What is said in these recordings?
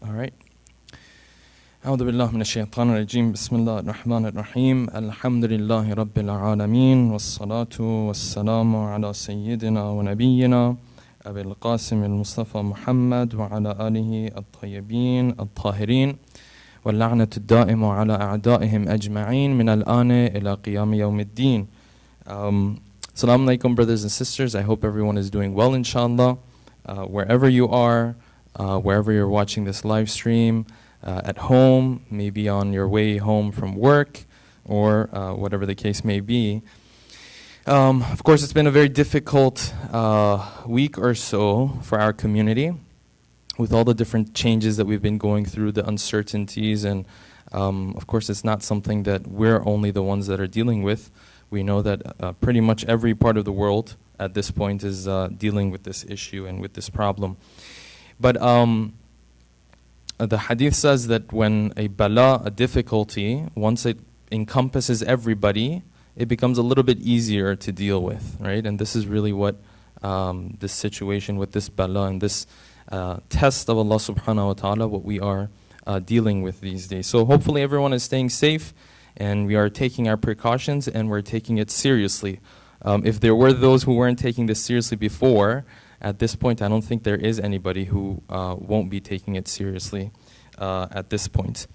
All right. أعوذ بالله من الشيطان الرجيم بسم الله الرحمن الرحيم الحمد لله رب العالمين والصلاة والسلام على سيدنا ونبينا أبي القاسم المصطفى محمد وعلى آله الطيبين الطاهرين واللعنة الدائمة على أعدائهم أجمعين من الآن إلى قيام يوم الدين. Assalamu alaikum, brothers and sisters. I hope everyone is doing well, inshallah. Wherever you are, wherever you're watching this live stream, at home, maybe on your way home from work, or whatever the case may be. Of course, it's been a very difficult week or so for our community with all the different changes that we've been going through, the uncertainties, and of course, it's not something that we're only the ones that are dealing with. We know that pretty much every part of the world at this point is dealing with this issue and with this problem. But the hadith says that when a bala, a difficulty, once it encompasses everybody, it becomes a little bit easier to deal with, right? And this is really what this situation with this bala and this test of Allah subhanahu wa ta'ala, what we are dealing with these days. So hopefully everyone is staying safe, and we are taking our precautions, and we're taking it seriously. If there were those who weren't taking this seriously before, at this point, I don't think there is anybody who won't be taking it seriously at this point.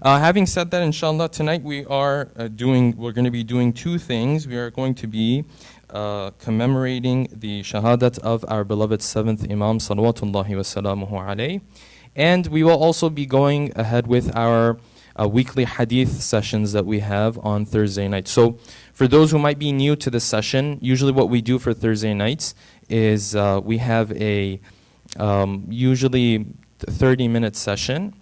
Having said that, inshallah, tonight we're going to be doing two things. We are going to be commemorating the shahadat of our beloved seventh Imam, salawatullahi wa salamuhu alayhi. And we will also be going ahead with our weekly hadith sessions that we have on Thursday night. So for those who might be new to the session, usually what we do for Thursday nights is we have a usually 30-minute session,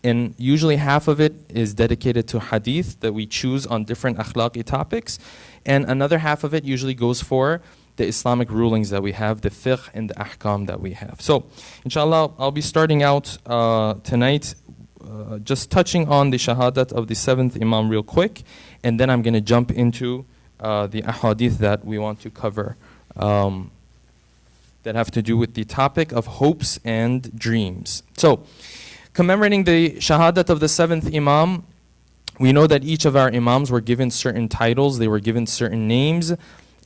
and usually half of it is dedicated to hadith that we choose on different akhlaqi topics, and another half of it usually goes for the Islamic rulings that we have, the fiqh and the ahkam that we have. So inshallah, I'll be starting out tonight just touching on the shahadat of the seventh Imam real quick, and then I'm going to jump into the ahadith that we want to cover that have to do with the topic of hopes and dreams. So, commemorating the shahadat of the seventh Imam, we know that each of our Imams were given certain titles, they were given certain names,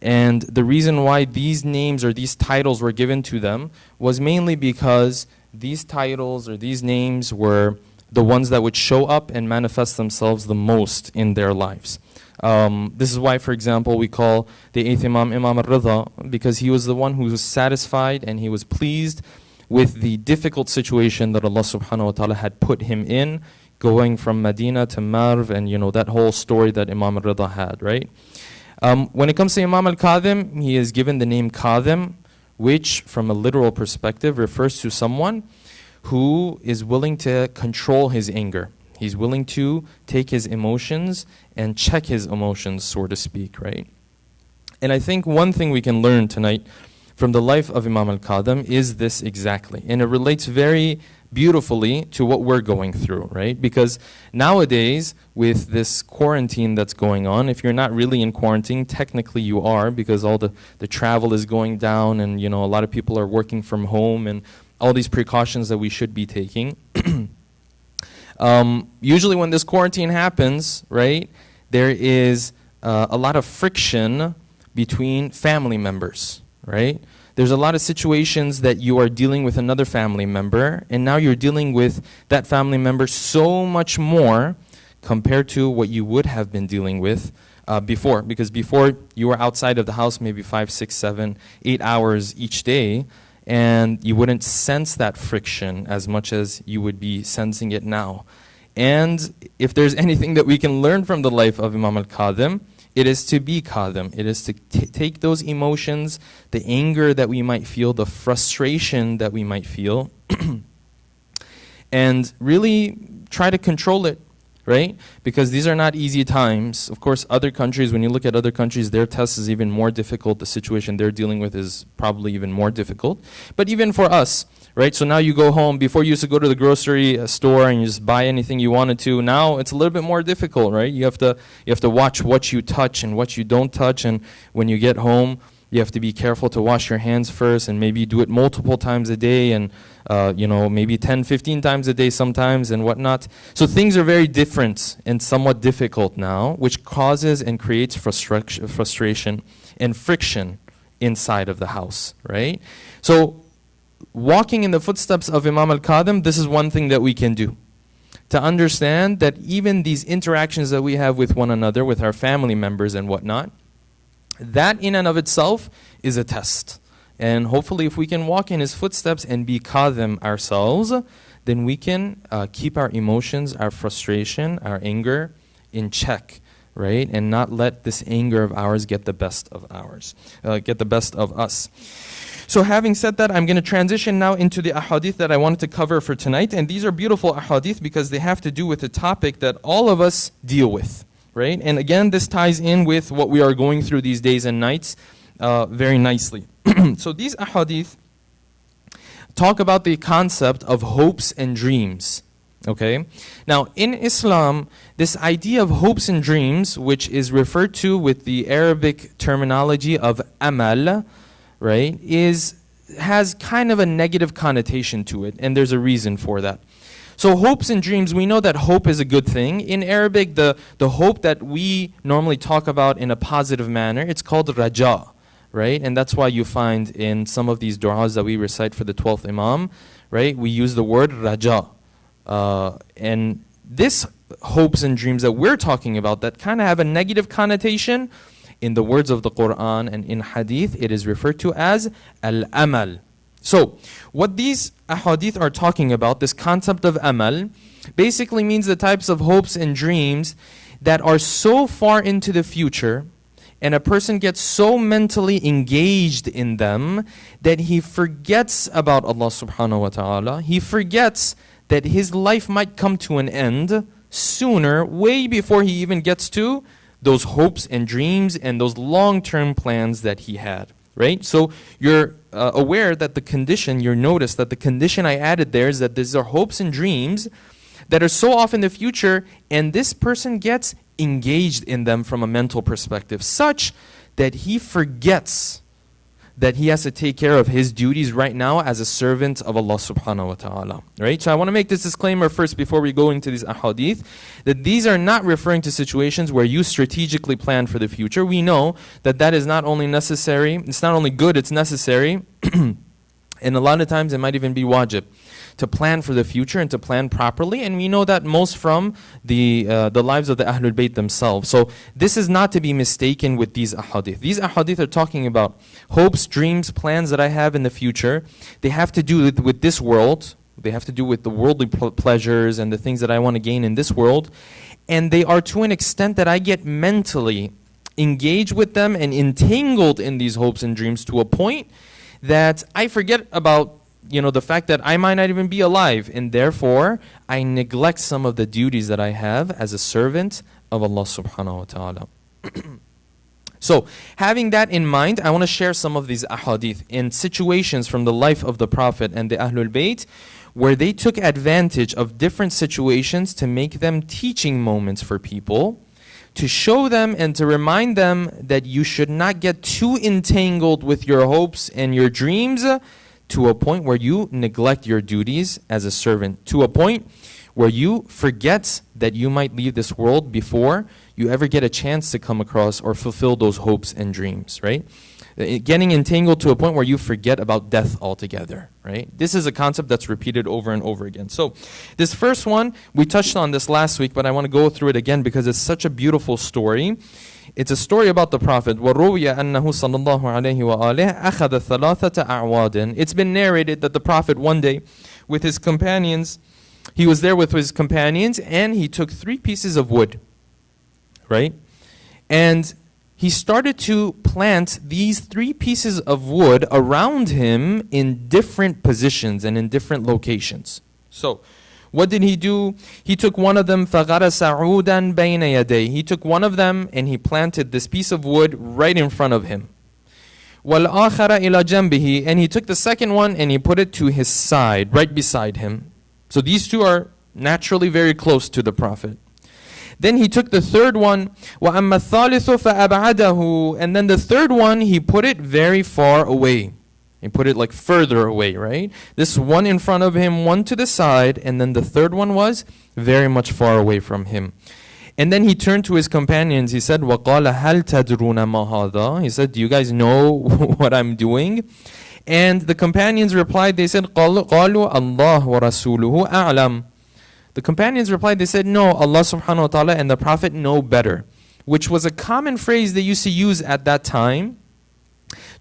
and the reason why these names or these titles were given to them was mainly because these titles or these names were the ones that would show up and manifest themselves the most in their lives. This is why, for example, we call the eighth Imam Imam al-Ridha, because he was the one who was satisfied and he was pleased with the difficult situation that Allah subhanahu wa ta'ala had put him in, going from Medina to Marv, and that whole story that Imam al-Ridha had, right? When it comes to Imam al-Kazim, he is given the name Kazim, which from a literal perspective refers to someone who is willing to control his anger. He's willing to take his emotions and check his emotions, so to speak, right? And I think one thing we can learn tonight from the life of Imam al-Kazim is this exactly. And it relates very beautifully to what we're going through, right? Because nowadays, with this quarantine that's going on, if you're not really in quarantine, technically you are, because all the travel is going down, and a lot of people are working from home, and all these precautions that we should be taking. Usually when this quarantine happens, right, there is a lot of friction between family members, right? There's a lot of situations that you are dealing with another family member, and now you're dealing with that family member so much more compared to what you would have been dealing with before. Because before, you were outside of the house maybe 5, 6, 7, 8 hours each day, and you wouldn't sense that friction as much as you would be sensing it now. And if there's anything that we can learn from the life of Imam al-Kazim, it is to be Kazim. It is to take those emotions, the anger that we might feel, the frustration that we might feel, and really try to control it, right? Because these are not easy times. Of course, other countries, when you look at other countries, their test is even more difficult. The situation they're dealing with is probably even more difficult. But even for us, right? So now you go home. Before you used to go to the grocery store and you just buy anything you wanted to. Now it's a little bit more difficult, right? You have to watch what you touch and what you don't touch. And when you get home, You have to be careful to wash your hands first, and maybe do it multiple times a day, and maybe 10, 15 times a day sometimes and whatnot. So things are very different and somewhat difficult now, which causes and creates frustration and friction inside of the house, right? So walking in the footsteps of Imam al-Kazim, this is one thing that we can do. To understand that even these interactions that we have with one another, with our family members and whatnot, that in and of itself is a test. And hopefully if we can walk in his footsteps and be Kazim ourselves, then we can keep our emotions, our frustration, our anger in check, right? And not let this anger of ours get the best of us. So having said that, I'm going to transition now into the ahadith that I wanted to cover for tonight. And these are beautiful ahadith because they have to do with a topic that all of us deal with, right? And again, this ties in with what we are going through these days and nights very nicely. So these ahadith talk about the concept of hopes and dreams. Okay? Now, in Islam, this idea of hopes and dreams, which is referred to with the Arabic terminology of amal, right, has kind of a negative connotation to it, and there's a reason for that. So hopes and dreams, we know that hope is a good thing. In Arabic, the hope that we normally talk about in a positive manner, it's called raja, right? And that's why you find in some of these du'as that we recite for the 12th Imam, right, we use the word raja. And this hopes and dreams that we're talking about that kind of have a negative connotation, in the words of the Quran and in Hadith, it is referred to as al-amal. So, what these ahadith are talking about, this concept of amal, basically means the types of hopes and dreams that are so far into the future, and a person gets so mentally engaged in them that he forgets about Allah subhanahu wa ta'ala. He forgets that his life might come to an end sooner, way before he even gets to those hopes and dreams and those long-term plans that he had, right? So you're aware that you notice that the condition I added there is that these are hopes and dreams that are so off in the future, and this person gets engaged in them from a mental perspective, such that he forgets that he has to take care of his duties right now as a servant of Allah subhanahu wa ta'ala. Right? So I want to make this disclaimer first before we go into these ahadith, that these are not referring to situations where you strategically plan for the future. We know that that is not only necessary, it's not only good, it's necessary, and a lot of times it might even be wajib to plan for the future and to plan properly, and we know that most from the lives of the Ahlul Bayt themselves. So this is not to be mistaken with these ahadith. These ahadith are talking about hopes, dreams, plans that I have in the future. They have to do with this world. They have to do with the worldly pleasures and the things that I want to gain in this world. And they are to an extent that I get mentally engaged with them and entangled in these hopes and dreams to a point that I forget about the fact that I might not even be alive, and therefore I neglect some of the duties that I have as a servant of Allah subhanahu wa ta'ala. So, having that in mind, I want to share some of these ahadith in situations from the life of the Prophet and the Ahlul Bayt, where they took advantage of different situations to make them teaching moments for people, to show them and to remind them that you should not get too entangled with your hopes and your dreams, to a point where you neglect your duties as a servant, to a point where you forget that you might leave this world before you ever get a chance to come across or fulfill those hopes and dreams, right? Getting entangled to a point where you forget about death altogether, right? This is a concept that's repeated over and over again. So this first one, we touched on this last week, but I want to go through it again because it's such a beautiful story. It's a story about the Prophet. وَرُوِيَ أَنَّهُ صَلَّى اللَّهُ عَلَيْهِ وَآلِهِ أَخَذَ ثَلَاثَةَ أَعْوَادٍ. It's been narrated that the Prophet one day with his companions, he was there with his companions and he took 3 pieces of wood, right? And he started to plant these 3 pieces of wood around him in different positions and in different locations. So, what did he do? He took one of them, فَغَرَسَ عُودًا بَيْنَ يَدَيْهِ. He took one of them and he planted this piece of wood right in front of him. وَالْآخَرَ إِلَى جَنْبِهِ. And he took the second one and he put it to his side, right beside him. So these 2 are naturally very close to the Prophet. Then he took the third one, وَأَمَّا الثَّالِثُ فَأَبْعَدَهُ, and then the third one, he put it very far away. He put it like further away, right? This one in front of him, one to the side, and then the third one was very much far away from him. And then he turned to his companions. He said, وَقَالَ هَلْ تَدْرُونَ مَا هَذَا? He said, do you guys know what I'm doing? And the companions replied, they said, قَالُوا اللَّهُ وَرَسُولُهُ أَعْلَمُ. The companions replied, they said, no, Allah subhanahu wa ta'ala and the Prophet know better. Which was a common phrase they used to use at that time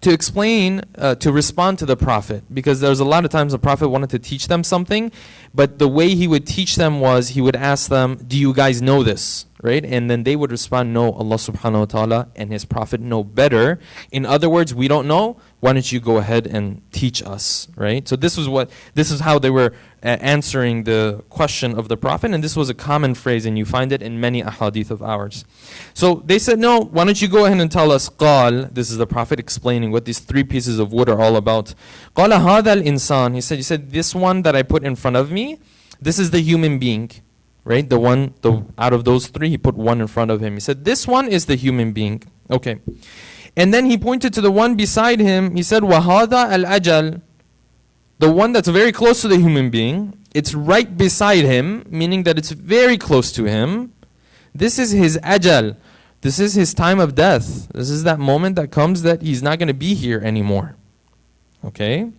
to explain, to respond to the Prophet. Because there was a lot of times the Prophet wanted to teach them something, but the way he would teach them was, he would ask them, do you guys know this? Right? And then they would respond, no, Allah subhanahu wa ta'ala and His Prophet know better. In other words, we don't know, why don't you go ahead and teach us? Right? So this is how they were answering the question of the Prophet, and this was a common phrase, and you find it in many ahadith of ours. So they said, no, why don't you go ahead and tell us, قال, this is the Prophet explaining what these three pieces of wood are all about. قال هذا الإنسان, he said, this one that I put in front of me, this is the human being. Right? Out of those three, he put one in front of him. He said, this one is the human being. Okay. And then he pointed to the one beside him. He said, وَهَذَا الْأَجَلِ, the one that's very close to the human being. It's right beside him, meaning that it's very close to him. This is his ajal. This is his time of death. This is that moment that comes that he's not going to be here anymore. Okay?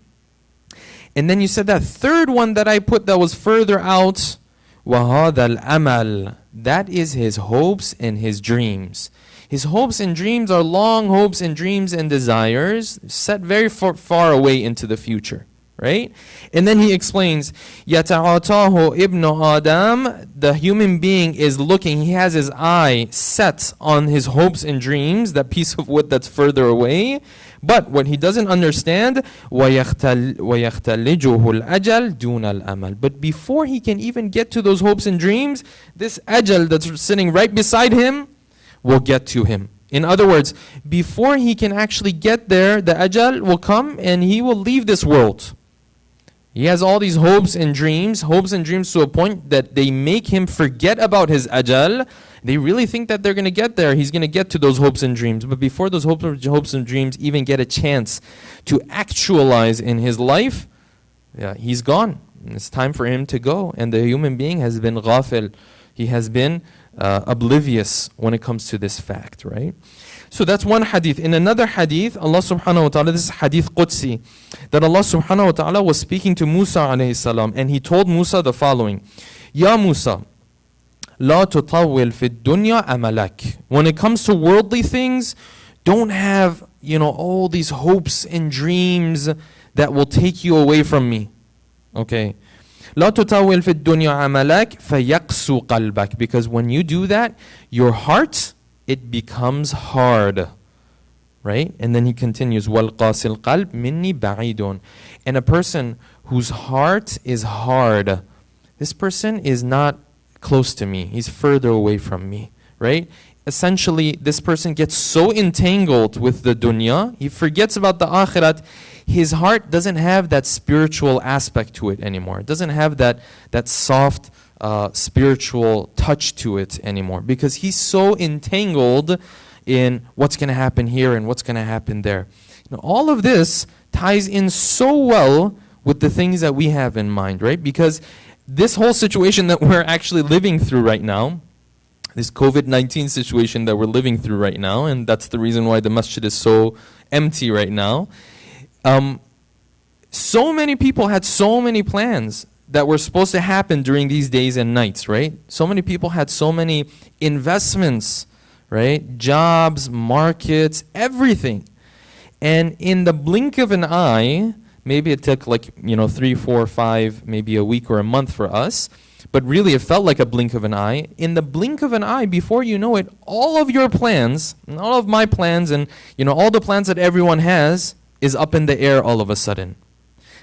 And then you said that third one that I put that was further out, وَهَذَا الْأَمَلِ, that is his hopes and his dreams. His hopes and dreams are long hopes and dreams and desires set very far away into the future. Right? And then he explains, يَتَعَاطَاهُ ibn Adam, the human being is looking, he has his eye set on his hopes and dreams, that piece of wood that's further away. But what he doesn't understand, وَيَخْتَلِجُهُ الْأَجَلِ دُونَ الْأَمَلِ, but before he can even get to those hopes and dreams, this ajal that's sitting right beside him will get to him. In other words, before he can actually get there, the ajal will come and he will leave this world. He has all these hopes and dreams to a point that they make him forget about his ajal. They really think that they're going to get there. He's going to get to those hopes and dreams. But before those hopes and dreams even get a chance to actualize in his life, he's gone. It's time for him to go. And the human being has been ghafil. He has been oblivious when it comes to this fact, right? So that's one hadith. In another hadith, Allah subhanahu wa ta'ala, this is hadith Qudsi, that Allah subhanahu wa ta'ala was speaking to Musa alayhi salam, and He told Musa the following, Ya Musa, la tutawwil fi dunya amalak. When it comes to worldly things, don't have, all these hopes and dreams that will take you away from me. Okay. لا تطول في الدنيا عملك فيقسو قلبك, because when you do that, your heart, it becomes hard. Right? And then he continues, وَالْقَاسِ الْقَلْبِ مِنِّي بَعِيدٌ, and a person whose heart is hard, this person is not close to me. He's further away from me. Right? Essentially, this person gets so entangled with the dunya, he forgets about the akhirat. His heart doesn't have that spiritual aspect to it anymore. It doesn't have that soft spiritual touch to it anymore, because he's so entangled in what's going to happen here and what's going to happen there. All of this ties in so well with the things that we have in mind, right? Because this whole situation that we're actually living through right now, this COVID-19 situation that we're living through right now, and that's the reason why the masjid is so empty right now. So many people had so many plans that were supposed to happen during these days and nights, right? So many people had so many investments, right? Jobs, markets, everything. And in the blink of an eye, maybe it took 3, 4, 5, maybe a week or a month for us, but really it felt like a blink of an eye. In the blink of an eye, before you know it, all of your plans, and all of my plans, and all the plans that everyone has is up in the air all of a sudden.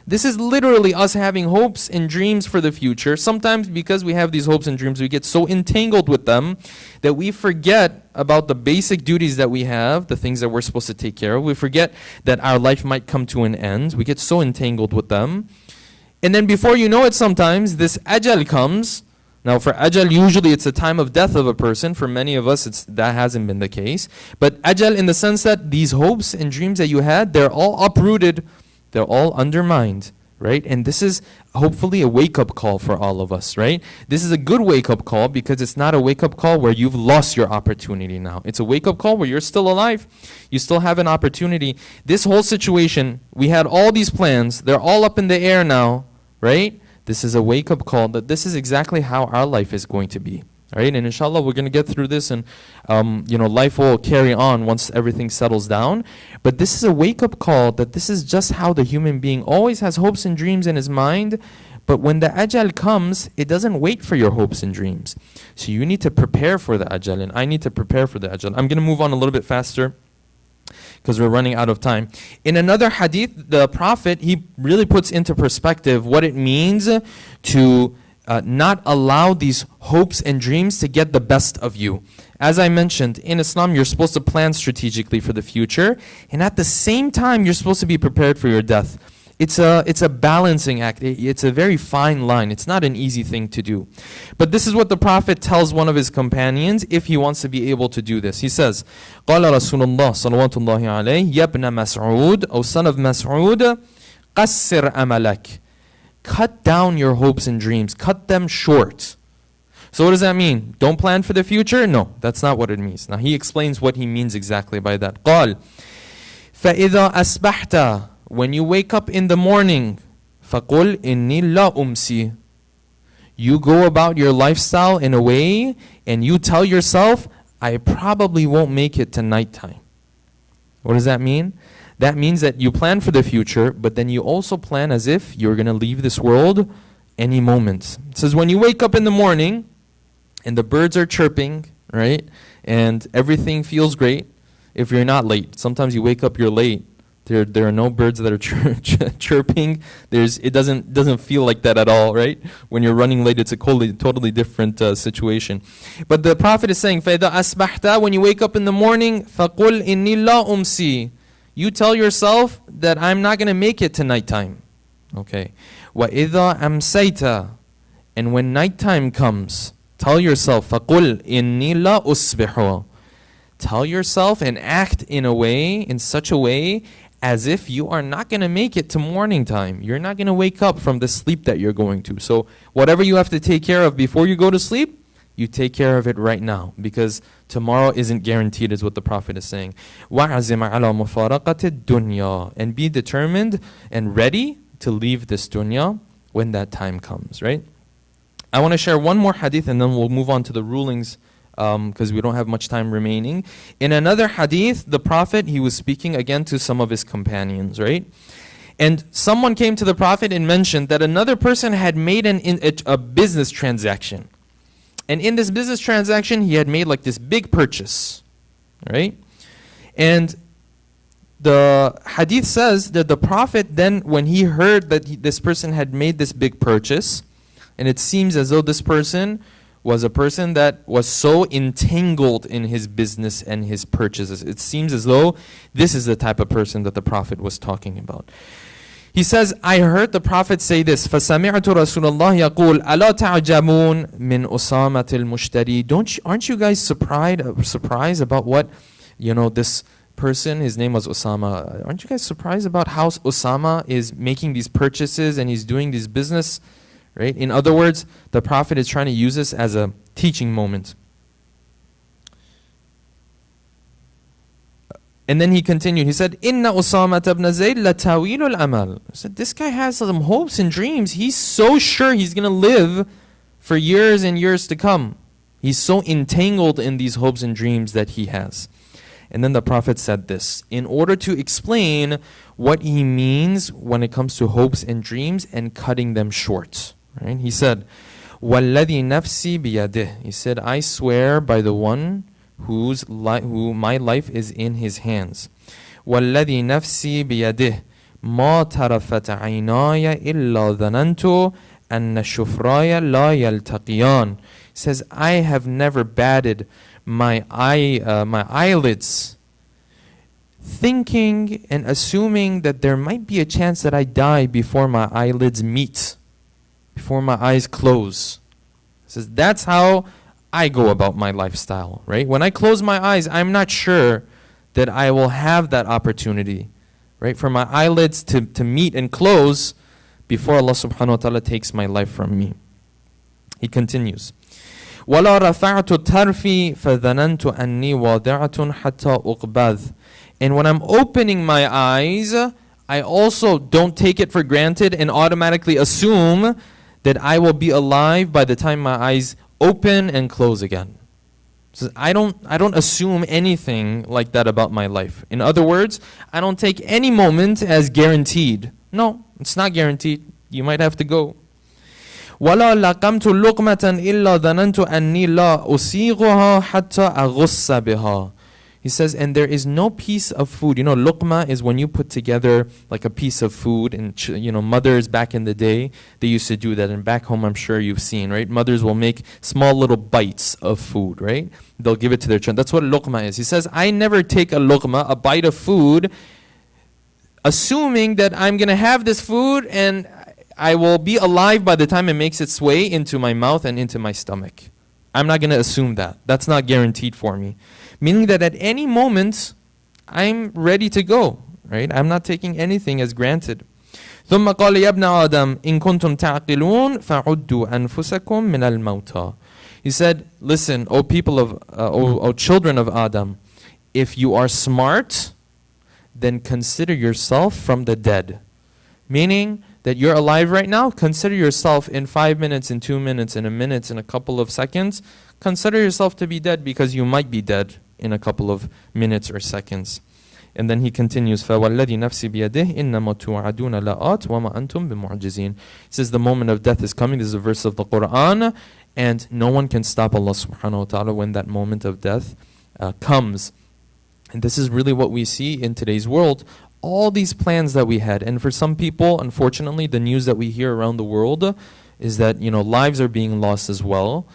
This is literally us having hopes and dreams for the future. Sometimes because we have these hopes and dreams, we get so entangled with them that we forget about the basic duties that we have, the things that we're supposed to take care of. We forget that our life might come to an end. We get so entangled with them. And then before you know it, sometimes this ajal comes, Now for ajal, usually it's the time of death of a person. For many of us, that hasn't been the case. But ajal in the sense that these hopes and dreams that you had, they're all uprooted, they're all undermined, right? And this is hopefully a wake-up call for all of us, right? This is a good wake-up call because it's not a wake-up call where you've lost your opportunity now. It's a wake-up call where you're still alive. You still have an opportunity. This whole situation, we had all these plans. They're all up in the air now, right? This is a wake-up call that this is exactly how our life is going to be. All right, and inshallah, we're going to get through this, and life will carry on once everything settles down. But this is a wake-up call that this is just how the human being always has hopes and dreams in his mind. But when the ajal comes, it doesn't wait for your hopes and dreams. So you need to prepare for the ajal, and I need to prepare for the ajal. I'm going to move on a little bit faster because we're running out of time. In another hadith, the Prophet, he really puts into perspective what it means to not allow these hopes and dreams to get the best of you. As I mentioned, in Islam, you're supposed to plan strategically for the future, and at the same time, you're supposed to be prepared for your death. It's a balancing act. It's a very fine line. It's not an easy thing to do. But this is what the Prophet tells one of his companions if he wants to be able to do this. He says, قال رسول الله صلوات الله عليه يا ابن مسعود, O son of Mas'ud, قصر أملك. Cut down your hopes and dreams. Cut them short. So what does that mean? Don't plan for the future? No, that's not what it means. Now he explains what he means exactly by that. قال فإذا أصبحت, when you wake up in the morning, فَقُلْ إِنِّي لَا أُمْسِي, you go about your lifestyle in a way and you tell yourself, I probably won't make it to nighttime. What does that mean? That means that you plan for the future, but then you also plan as if you're going to leave this world any moment. It says when you wake up in the morning and the birds are chirping, right, and everything feels great, if you're not late. Sometimes you wake up, you're late. There are no birds that are chirping. It doesn't feel like that at all, right? When you're running late, it's a totally different situation. But the Prophet is saying, فَإِذَا أَصْبَحْتَ, when you wake up in the morning, فَقُلْ إِنِّي لَا أُمْسِي, you tell yourself that I'm not going to make it to nighttime. Okay. وَإِذَا أَمْسَيْتَ, and when nighttime comes, tell yourself, فَقُلْ إِنِّي لَا أُصْبِحُ, tell yourself and act in such a way as if you are not going to make it to morning time. You're not going to wake up from the sleep that you're going to. So whatever you have to take care of before you go to sleep, you take care of it right now, because tomorrow isn't guaranteed, is what the Prophet is saying. وَعَزِمَ عَلَى مُفَارَقَةِ الدُّنْيَا, and be determined and ready to leave this dunya when that time comes, right? I want to share one more hadith and then we'll move on to the rulings, because we don't have much time remaining. In another hadith, the Prophet, he was speaking again to some of his companions, right? And someone came to the Prophet and mentioned that another person had made a business transaction. And in this business transaction, he had made like this big purchase, right? And the hadith says that the Prophet then, when he heard that this person had made this big purchase, and it seems as though this person was a person that was so entangled in his business and his purchases. It seems as though this is the type of person that the Prophet was talking about. He says, I heard the Prophet say this, فَسَمِعْتُ رَسُولَ اللَّهِ يَقُولُ أَلَا تَعْجَبُونَ مِنْ أُسَامَةِ الْمُشْتَرِي, aren't you guys surprised about what, this person, his name was Osama. Aren't you guys surprised about how Osama is making these purchases and he's doing this business? Right? In other words, the Prophet is trying to use this as a teaching moment. And then he continued. He said, "Inna Usama ibn Zayd la tawilul amal." He said, this guy has some hopes and dreams. He's so sure he's going to live for years and years to come. He's so entangled in these hopes and dreams that he has. And then the Prophet said this, in order to explain what he means when it comes to hopes and dreams and cutting them short. Right? He said, وَالَّذِي نَفْسِي بِيَدِهِ. He said, I swear by the one who my life is in his hands. وَالَّذِي نَفْسِي بِيَدِهِ مَا تَرَفَتَ عَيْنَايَ إِلَّا ظَنَنْتُ أَنَّ الشُّفْرَايَ لَا يَلْتَقِيَانِ. He says, I have never batted my eyelids, thinking and assuming that there might be a chance that I die before my eyelids meet, before my eyes close. He says, that's how I go about my lifestyle, right? When I close my eyes, I'm not sure that I will have that opportunity, right? For my eyelids to meet and close before Allah subhanahu wa ta'ala takes my life from me. He continues, وَلَا رَفَعْتُ تَرْفِي فَذَنَنْتُ أَنِّي وَاضِعَةٌ حَتَّى أُقْبَذْ. And when I'm opening my eyes, I also don't take it for granted and automatically assume that I will be alive by the time my eyes open and close again. So I don't assume anything like that about my life. In other words, I don't take any moment as guaranteed. No, it's not guaranteed. You might have to go. وَلَا لَقَمْتُ لُقْمَةً إِلَّا ظَنَنْتُ أَنِّي لَا أُصِيغُهَا حَتَّى أَغُصَّ بِهَا. He says, and there is no piece of food. You know, luqma is when you put together like a piece of food. And, you know, mothers back in the day, they used to do that. And back home, I'm sure you've seen, right? Mothers will make small little bites of food, right? They'll give it to their children. That's what luqma is. He says, I never take a luqma, a bite of food, assuming that I'm going to have this food and I will be alive by the time it makes its way into my mouth and into my stomach. I'm not going to assume that. That's not guaranteed for me. Meaning that at any moment, I'm ready to go, right? I'm not taking anything as granted. ثم قال يا ابن آدم إن كنتم تعقلون فعدوا أنفسكم من الموتى. He said, listen, O people of, O children of Adam, if you are smart, then consider yourself from the dead. Meaning that you're alive right now, consider yourself in 5 minutes, in 2 minutes, in a minute, in a couple of seconds. Consider yourself to be dead because you might be dead in a couple of minutes or seconds. And then he continues, فَوَالَّذِي نَفْسِ بِيَدِهِ إِنَّمَا تُوعَدُونَ لَآتٍ وَمَا أَنْتُمْ بِمُعْجِزِينَ. He says the moment of death is coming. This is a verse of the Quran. And no one can stop Allah subhanahu wa ta'ala when that moment of death comes. And this is really what we see in today's world. All these plans that we had. And for some people, unfortunately, the news that we hear around the world is that, you know, lives are being lost as well.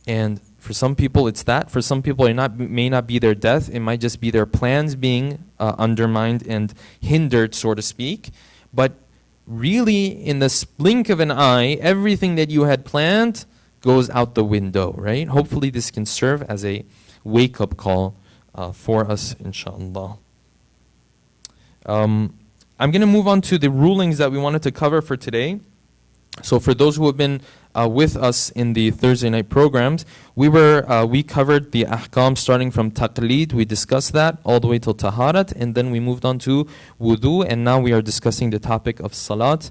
And for some people, it's that. For some people, it may not be their death. It might just be their plans being undermined and hindered, so to speak. But really, in the blink of an eye, everything that you had planned goes out the window, right? Hopefully, this can serve as a wake-up call for us, inshallah. I'm going to move on to the rulings that we wanted to cover for today. So for those who have been with us in the Thursday night programs, we covered the ahkam starting from taqleed. We discussed that all the way till taharat, and then we moved on to wudu, and now we are discussing the topic of salat.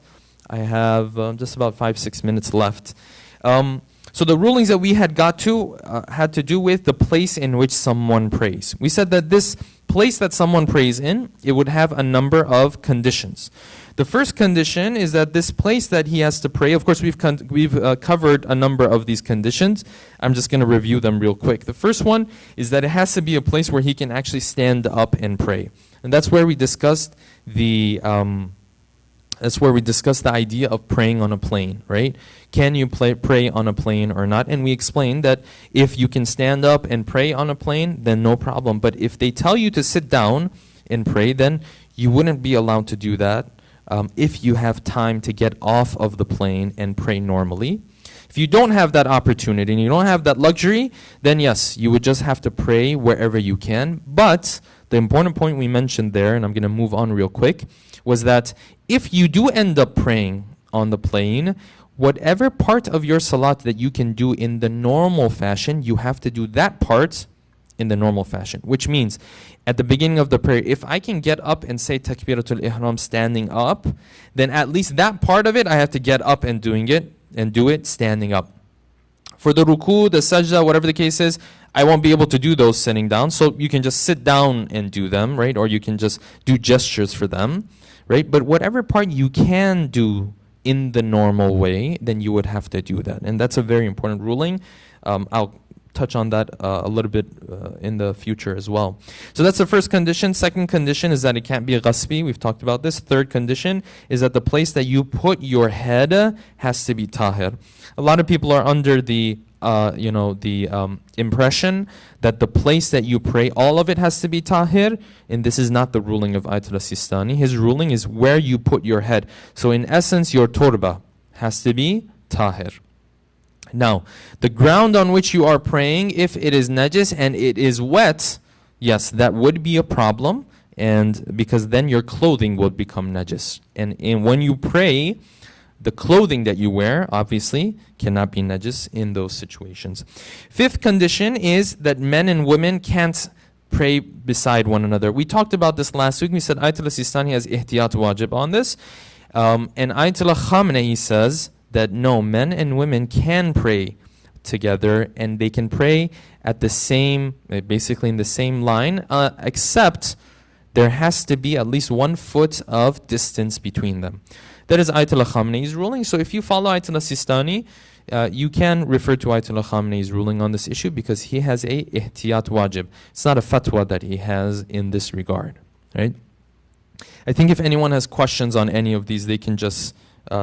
I have just about 5-6 minutes left. So the rulings that we had got to had to do with the place in which someone prays. We said that this place that someone prays in, it would have a number of conditions. The first condition is that this place that he has to pray, of course we've covered a number of these conditions. I'm just going to review them real quick. The first one is that it has to be a place where he can actually stand up and pray. And that's where we discussed the idea of praying on a plane, right? Can you pray on a plane or not? And we explained that if you can stand up and pray on a plane, then no problem. But if they tell you to sit down and pray, then you wouldn't be allowed to do that if you have time to get off of the plane and pray normally. If you don't have that opportunity and you don't have that luxury, then yes, you would just have to pray wherever you can. But the important point we mentioned there, and I'm going to move on real quick, was that if you do end up praying on the plane, whatever part of your salat that you can do in the normal fashion, you have to do that part in the normal fashion. Which means, at the beginning of the prayer, if I can get up and say Takbiratul Ihram standing up, then at least that part of it, I have to get up and do it standing up. For the ruku, the sajda, whatever the case is, I won't be able to do those sitting down. So you can just sit down and do them, right? Or you can just do gestures for them, right? But whatever part you can do in the normal way, then you would have to do that. And that's a very important ruling. I'll touch on that a little bit in the future as well. So that's the first condition. Second condition is that it can't be a ghasbi. We've talked about this. Third condition is that the place that you put your head has to be tahir. A lot of people are under the impression that the place that you pray, all of it has to be tahir, and this is not the ruling of Ayatul Sistani. His ruling is where you put your head. So in essence, your turba has to be tahir. Now, the ground on which you are praying, if it is najis and it is wet, yes, that would be a problem, and because then your clothing will become najis. And when you pray, the clothing that you wear, obviously, cannot be najis in those situations. Fifth condition is that men and women can't pray beside one another. We talked about this last week. We said Ayatollah Sistani has ihtiyat wajib on this. And Ayatollah Khamenei says that no, men and women can pray together, and they can pray at the same, basically in the same line, except there has to be at least 1 foot of distance between them. That is Ayatollah Khamenei's ruling. So if you follow Ayatollah Sistani, you can refer to Ayatollah Khamenei's ruling on this issue because he has a ihtiyat wajib. It's not a fatwa that he has in this regard, right? I think if anyone has questions on any of these, they can just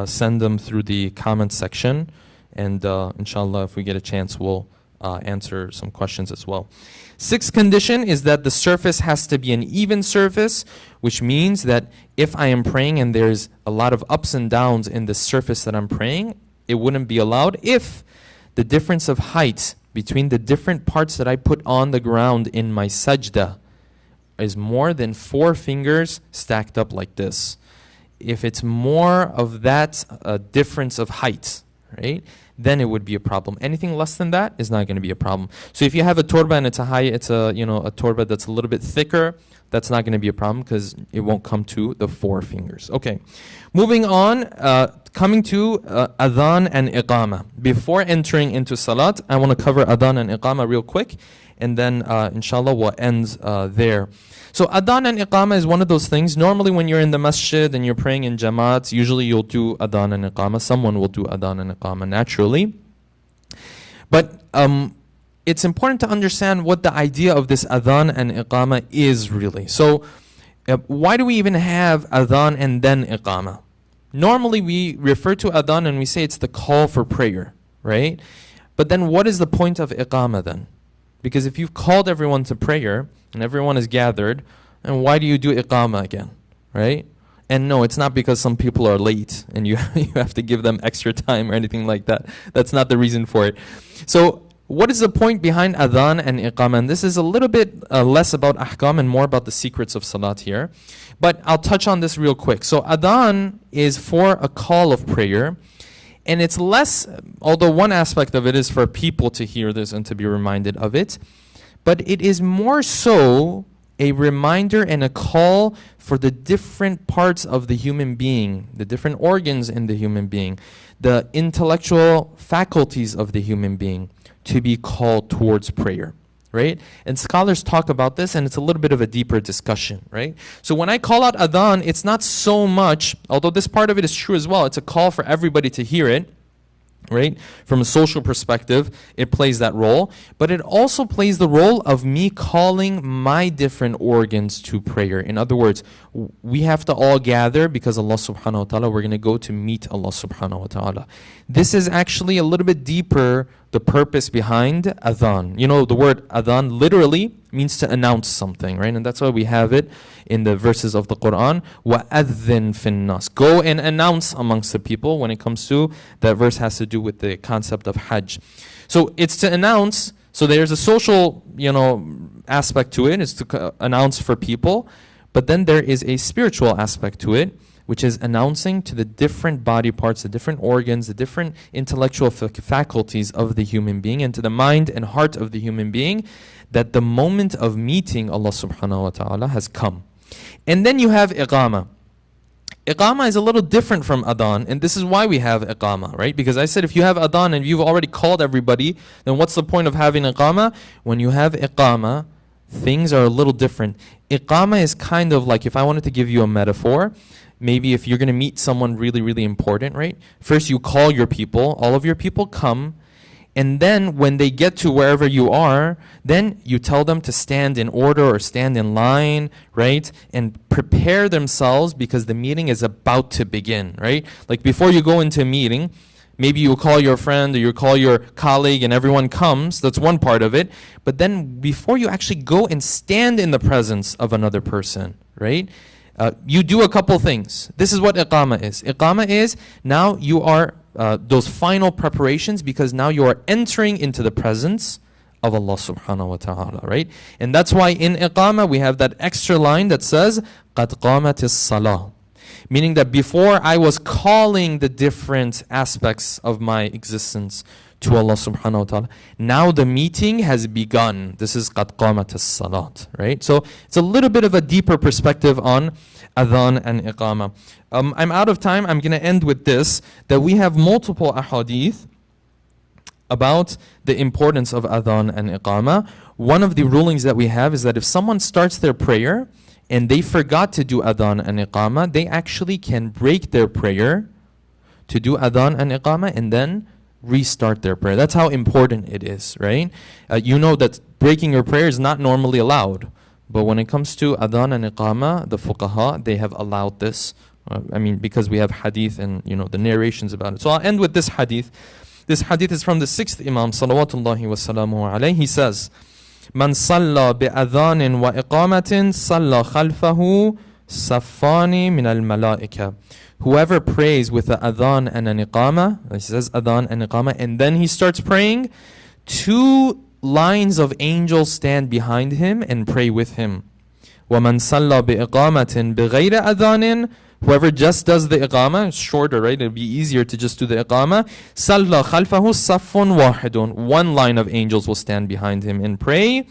send them through the comment section, and inshallah, if we get a chance, we'll answer some questions as well. Sixth condition is that the surface has to be an even surface, which means that if I am praying and there's a lot of ups and downs in the surface that I'm praying, it wouldn't be allowed if the difference of height between the different parts that I put on the ground in my sajda is more than 4 fingers stacked up like this. If it's more of that difference of height, right, then it would be a problem. Anything less than that is not going to be a problem. So if you have a torba and it's a torba that's a little bit thicker, that's not going to be a problem because it won't come to the 4 fingers. Okay, moving on, coming to Adan and Iqama. Before entering into Salat, I want to cover Adan and Iqama real quick, and then inshallah we'll end there. So Adan and Iqama is one of those things. Normally when you're in the masjid and you're praying in Jamaat, usually you'll do Adan and Iqama. Someone will do Adan and Iqama naturally. But it's important to understand what the idea of this Adan and Iqama is really. So why do we even have Adan and then Iqama? Normally we refer to Adan and we say it's the call for prayer, right? But then what is the point of Iqama then? Because if you've called everyone to prayer and everyone is gathered, and why do you do Iqama again, right? And no, it's not because some people are late and you have to give them extra time or anything like that. That's not the reason for it. So what is the point behind Adhan and Iqama? And this is a little bit less about ahkam and more about the secrets of salat here. But I'll touch on this real quick. So Adhan is for a call of prayer. And it's less, although one aspect of it is for people to hear this and to be reminded of it, but it is more so a reminder and a call for the different parts of the human being, the different organs in the human being, the intellectual faculties of the human being to be called towards prayer, right? And scholars talk about this, and it's a little bit of a deeper discussion, right? So when I call out Adhan, it's not so much, although this part of it is true as well, it's a call for everybody to hear it, right? From a social perspective, it plays that role, but it also plays the role of me calling my different organs to prayer. In other words, we have to all gather because Allah subhanahu wa ta'ala, we're going to go to meet Allah subhanahu wa ta'ala. This is actually a little bit deeper, the purpose behind Adhan. You know, the word Adhan literally means to announce something, right? And that's why we have it in the verses of the Quran. وَأَذِّن فِي النَّاسِ. Go and announce amongst the people. When it comes to, that verse has to do with the concept of Hajj. So it's to announce, so there's a social, aspect to it. It's to announce for people. But then there is a spiritual aspect to it, which is announcing to the different body parts, the different organs, the different intellectual faculties of the human being, and to the mind and heart of the human being, that the moment of meeting Allah subhanahu wa ta'ala has come. And then you have Iqama. Iqama is a little different from Adhan, and this is why we have Iqama, right? Because I said if you have Adhan and you've already called everybody, then what's the point of having Iqama? When you have Iqama, things are a little different. Iqama is kind of like, if I wanted to give you a metaphor, maybe if you're going to meet someone really, really important, right? First you call your people, all of your people come, and then when they get to wherever you are, then you tell them to stand in order or stand in line, right? And prepare themselves because the meeting is about to begin, right? Like before you go into a meeting, maybe you call your friend or you call your colleague and everyone comes. That's one part of it. But then before you actually go and stand in the presence of another person, right? You do a couple things. This is what Iqama is. Iqama is now you are those final preparations, because now you are entering into the presence of Allah subhanahu wa ta'ala, right? And that's why in Iqama we have that extra line that says قَدْ قَامَتِ الصَّلَاةِ, meaning that before I was calling the different aspects of my existence to Allah subhanahu wa ta'ala, now the meeting has begun. This is قَدْ قَامَتِ الصَّلَاةِ, right? So it's a little bit of a deeper perspective on Adhan and Iqama. I'm out of time. I'm going to end with this, that we have multiple ahadith about the importance of Adhan and Iqama. One of the rulings that we have is that if someone starts their prayer and they forgot to do Adhan and Iqama, they actually can break their prayer to do Adhan and Iqama and then restart their prayer. That's how important it is, right? You know that breaking your prayer is not normally allowed. But when it comes to Adhan and Iqama, the fuqaha, they have allowed this. Because we have hadith and the narrations about it. So I'll end with this hadith. This hadith is from the 6th Imam, salawatullahi wa salamuhu alayhi. He says, Man salla bi adhanin wa iqamatin salla khalfahu saffani min al-malaika. Whoever prays with the adhan and an iqama, he says adhan and iqama, and then he starts praying, 2 lines of angels stand behind him and pray with him. وَمَنْ صَلَّى بِإِقَامَةٍ بِغَيْرِ أَذَانٍ. Whoever just does the iqama, it's shorter, right? It'll be easier to just do the iqama. صَلَّى خَلْفَهُ صَفٌ وَاحِدٌ. 1 line of angels will stand behind him and pray.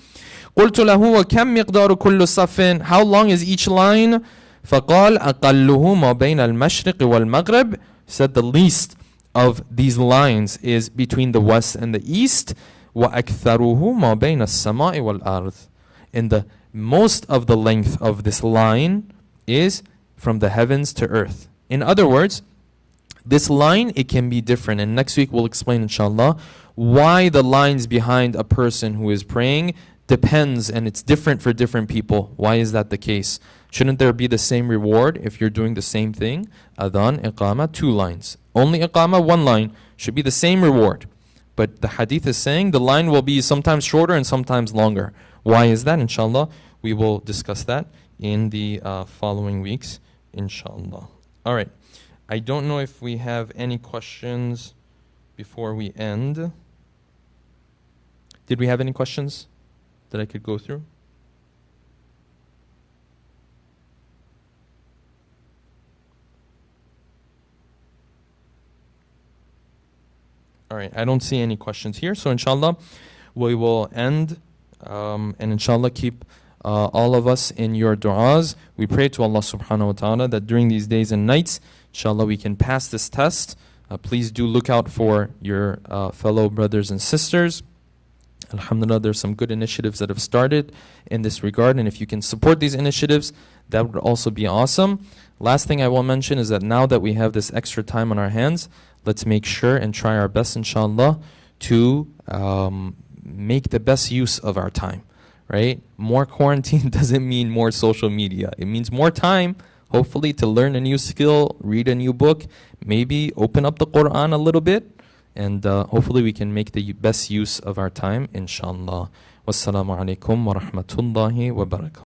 قُلْتُ لَهُ وَكَمْ مِقْدَارُ كُلُّ صَفٍ. How long is each line? فَقَالَ أَقَلُّهُ مَا بَيْنَ الْمَشْرِقِ وَالْمَغْرِبِ. Said the least of these lines is between the west and the east. وَأَكْثَرُهُ مَا بَيْنَ السَّمَاءِ وَالْأَرْضِ. And the most of the length of this line is from the heavens to earth. In other words, this line, it can be different. And next week we'll explain, inshallah, why the lines behind a person who is praying depends, and it's different for different people. Why is that the case? Shouldn't there be the same reward if you're doing the same thing? Adhan, Iqama, 2 lines. Only Iqama, 1 line. Should be the same reward. But the hadith is saying the line will be sometimes shorter and sometimes longer. Why is that? Inshallah, we will discuss that in the following weeks, inshallah. All right. I don't know if we have any questions before we end. Did we have any questions that I could go through? All right, I don't see any questions here. So inshallah, we will end and inshallah keep all of us in your du'as. We pray to Allah subhanahu wa ta'ala that during these days and nights, inshallah, we can pass this test. Please do look out for your fellow brothers and sisters. Alhamdulillah, there's some good initiatives that have started in this regard. And if you can support these initiatives, that would also be awesome. Last thing I will mention is that now that we have this extra time on our hands, let's make sure and try our best, inshallah, to make the best use of our time, right? More quarantine doesn't mean more social media. It means more time, hopefully, to learn a new skill, read a new book, maybe open up the Quran a little bit, and hopefully we can make the best use of our time, inshallah. Wassalamu alaikum wa rahmatullahi wa barakatuh.